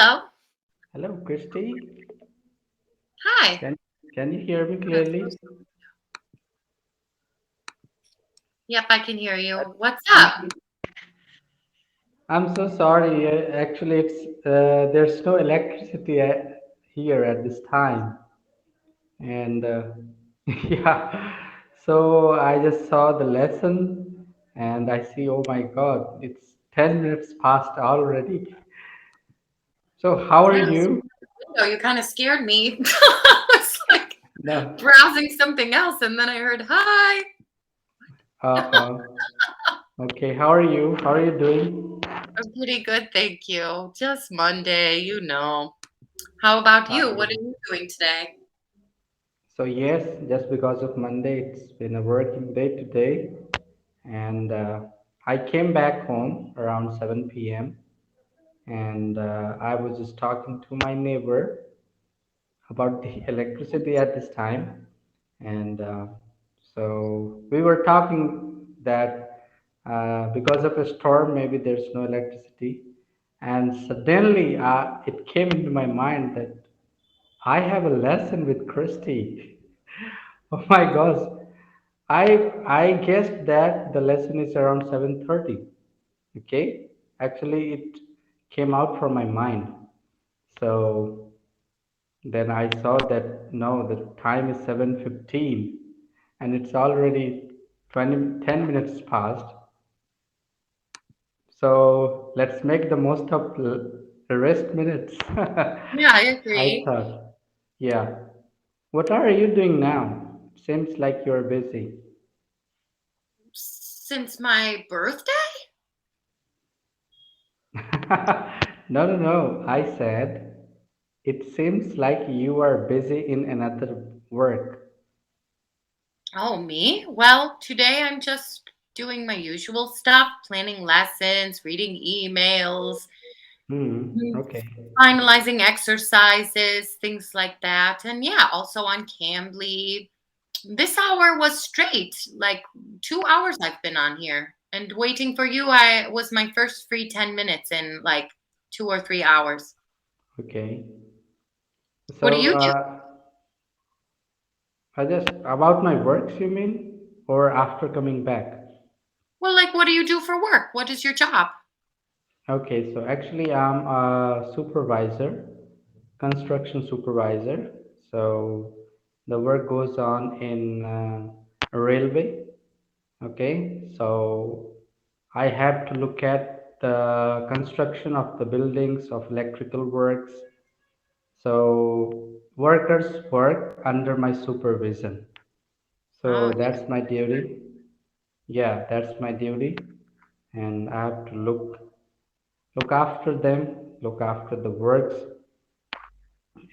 Hello. Hello, Christy. Hi. Can can you hear me That's clearly? Yep, I can hear you. What's up? Mhm. I'm so sorry. Actually, there's no electricity here at this time, and yeah. So I just saw the lesson, and I see, oh my God, it's 10 minutes past already. So how are Yeah, you? window. You kind of scared me. I was like No. browsing something else, and then I heard hi. Uh-uh. Okay. How are you? How are you doing? I'm pretty good, thank you. Just Monday. How about you? What are you doing today? So yes, just because of Monday, it's been a working day today, and I came back home around 7 p.m. and I was just talking to my neighbor about the electricity at this time, and so we were talking that because of a storm, maybe there's no electricity, and suddenly it came into my mind that I have a lesson with Christy. Oh my gosh. I guessed that the lesson is around 7:30. Okay? Actually it came out from my mind. So then I saw that no, the time is 7:15 and it's already 10 minutes past. So let's make the most of the rest minutes. Yeah, I I agree. thought. Yeah. What are you doing now? Seems like you're busy. Since my birthday? No, no, no. I said it seems like you are busy in another work. Oh, me? Well, today I'm just doing my usual stuff, planning lessons, reading emails, Hmm. mm, Okay. finalizing exercises, things like that. And yeah, also on Cambly. This hour was straight, like 2 hours I've been on here. And waiting for you, I was my first free 10 minutes in like 2 or 3 hours. Okay. What do So, you do? I just about my works, you mean, or after coming back? Well, like, what do you do for work? What is your job? Okay. So actually, I'm a supervisor, construction supervisor. So the work goes on in a railway. Okay, so I have to look at the construction of the buildings of electrical works. So workers work under my supervision. Oh, So that's my duty. Yeah, that's my duty. And I have to look after them, look after the works.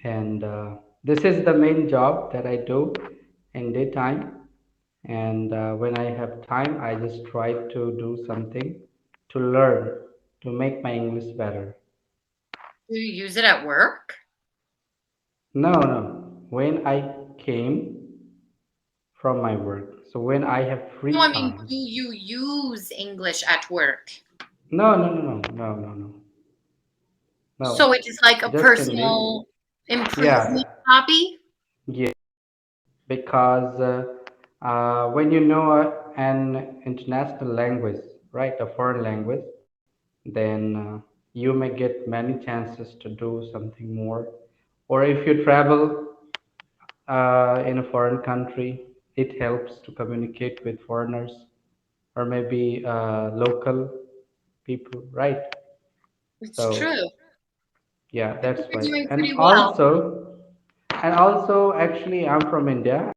And this is the main job that I do in daytime. And when I have time, I just try to do something to learn, to make my English better. do you use it at work? No, no. When I came from my work, so when I have No, free I mean, time. do you use English at work? No, no, no, no, no, no, no, So no. it is like a Just in the personal improvement yeah, hobby? yeah. Because when you know an international language, right, a foreign language, then you may get many chances to do something more. Or if you travel in a foreign country, it helps to communicate with foreigners or maybe local people, right? It's So true. yeah, I think that's you're why. doing And pretty well. also, actually, I'm from India.